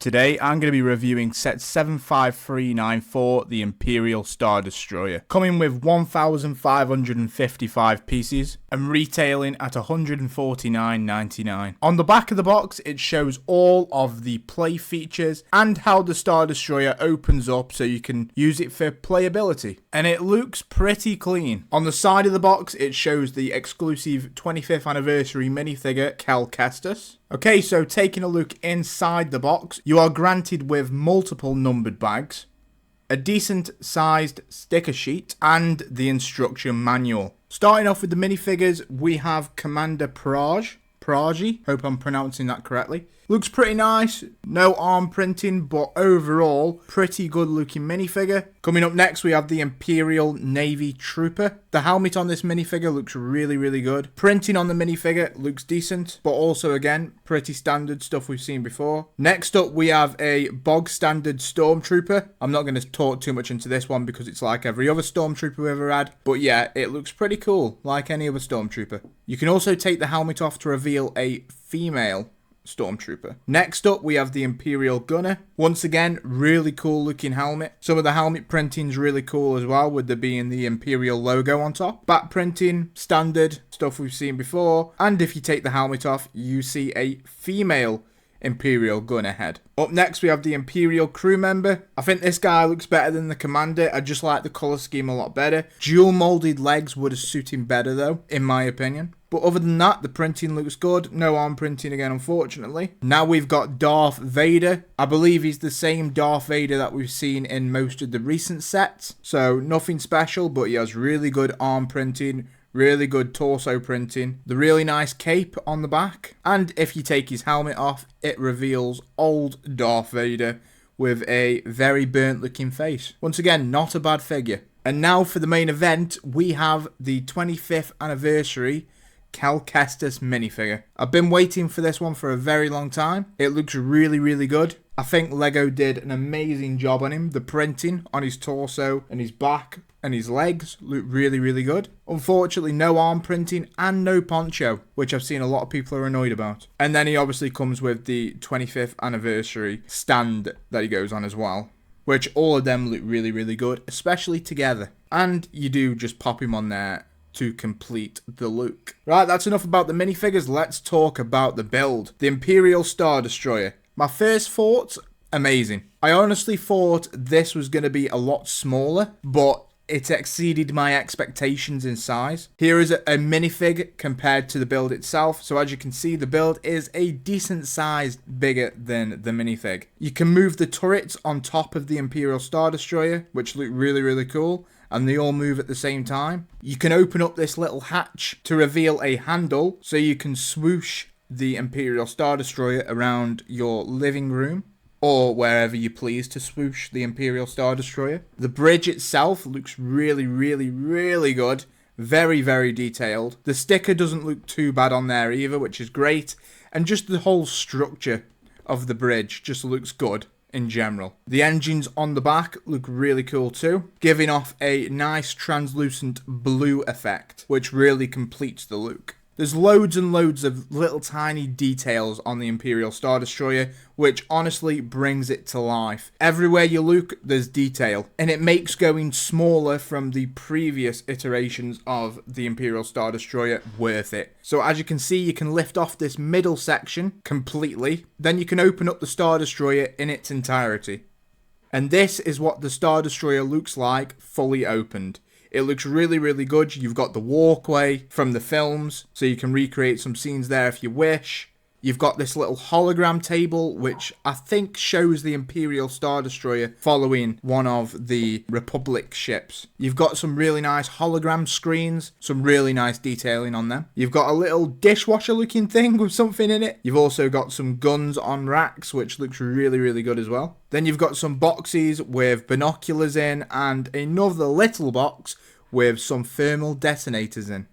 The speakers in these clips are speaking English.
Today, I'm going to be reviewing set 75394, the Imperial Star Destroyer, coming with 1,555 pieces and retailing at $149.99. On the back of the box, it shows all of the play features and how the Star Destroyer opens up so you can use it for playability. And it looks pretty clean. On the side of the box, it shows the exclusive 25th anniversary minifigure, Cal Kestis. Okay, so taking a look inside the box, you are granted with multiple numbered bags, a decent sized sticker sheet, and the instruction manual. Starting off with the minifigures, we have Commander Praji, hope I'm pronouncing that correctly. Looks pretty nice, no arm printing, but overall, pretty good looking minifigure. Coming up next, we have the Imperial Navy Trooper. The helmet on this minifigure looks really good. Printing on the minifigure looks decent, but also again, pretty standard stuff we've seen before. Next up, we have a bog standard Stormtrooper. I'm not going to talk too much into this one because it's like every other Stormtrooper we've ever had, but yeah, it looks pretty cool, like any other Stormtrooper. You can also take the helmet off to reveal a female Stormtrooper. Next up, we have the Imperial Gunner. Once again, really cool looking helmet. Some of the helmet printing's really cool as well, with there being the Imperial logo on top. Back printing, standard, stuff we've seen before. And if you take the helmet off, you see a female Imperial Gunner head. Up next, we have the Imperial crew member. I think this guy looks better than the Commander. I just like the colour scheme a lot better. Dual molded legs would have suited him better though, in my opinion. But other than that, the printing looks good. No arm printing again, unfortunately. Now we've got Darth Vader. I believe he's the same Darth Vader that we've seen in most of the recent sets. So nothing special, but he has really good arm printing, really good torso printing, the really nice cape on the back. And if you take his helmet off, it reveals old Darth Vader with a very burnt looking face. Once again, not a bad figure. And now for the main event, we have the 25th anniversary Cal Kestis minifigure. I've been waiting for this one for a very long time. It looks really good. I think Lego did an amazing job on him. The printing on his torso and his back and his legs look really good. Unfortunately, no arm printing and no poncho, which I've seen a lot of people are annoyed about. And then he obviously comes with the 25th anniversary stand that he goes on as well, which all of them look really good, especially together. And you do just pop him on there to complete the look. Right, that's enough about the minifigures. Let's talk about the build. The Imperial Star Destroyer. My first thoughts, amazing. I honestly thought this was going to be a lot smaller, but it exceeded my expectations in size. Here is a minifig compared to the build itself. So as you can see, the build is a decent size bigger than the minifig. You can move the turrets on top of the Imperial Star Destroyer, which look really cool. And they all move at the same time. You can open up this little hatch to reveal a handle so you can swoosh the Imperial Star Destroyer around your living room or wherever you please to swoosh the Imperial Star Destroyer. The bridge itself looks really good. Very detailed. The sticker doesn't look too bad on there either, which is great. And just the whole structure of the bridge just looks good in general. The engines on the back look really cool too, giving off a nice translucent blue effect, which really completes the look. There's loads and loads of little tiny details on the Imperial Star Destroyer, which honestly brings it to life. Everywhere you look, there's detail, and it makes going smaller from the previous iterations of the Imperial Star Destroyer worth it. So as you can see, you can lift off this middle section completely, then you can open up the Star Destroyer in its entirety. And this is what the Star Destroyer looks like fully opened. It looks really good. You've got the walkway from the films, so you can recreate some scenes there if you wish. You've got this little hologram table, which I think shows the Imperial Star Destroyer following one of the Republic ships. You've got some really nice hologram screens, some really nice detailing on them. You've got a little dishwasher looking thing with something in it. You've also got some guns on racks, which looks really good as well. Then you've got some boxes with binoculars in and another little box with some thermal detonators in.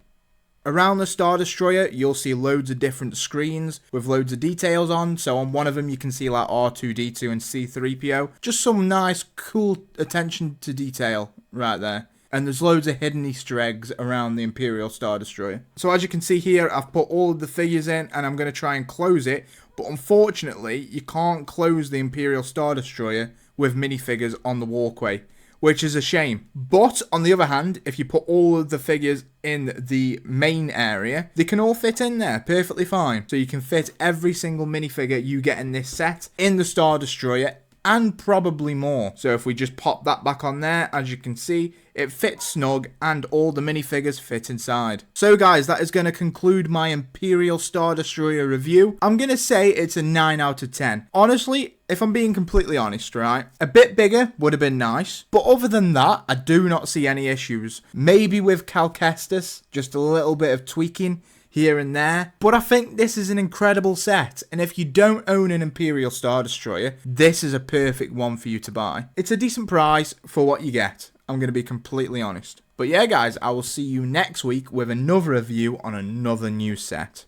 Around the Star Destroyer, you'll see loads of different screens with loads of details on. So on one of them, you can see like R2-D2 and C-3PO. Just some nice, cool attention to detail right there. and there's loads of hidden Easter eggs around the Imperial Star Destroyer. So as you can see here, I've put all of the figures in, and I'm going to try and close it, but unfortunately, you can't close the Imperial Star Destroyer with minifigures on the walkway, which is a shame. But on the other hand, if you put all of the figures in the main area, they can all fit in there perfectly fine. So you can fit every single minifigure you get in this set in the Star Destroyer, and probably more. So if we just pop that back on there, as you can see, it fits snug and all the minifigures fit inside. So guys, that is going to conclude my Imperial Star Destroyer review. I'm going to say it's a 9 out of 10. Honestly, if I'm being completely honest, right, a bit bigger would have been nice. But other than that, I do not see any issues. Maybe with Cal Kestis, just a little bit of tweaking here and there, but I think this is an incredible set, and if you don't own an Imperial Star Destroyer, this is a perfect one for you to buy. It's a decent price for what you get, I'm going to be completely honest. But yeah guys, I will see you next week with another review on another new set.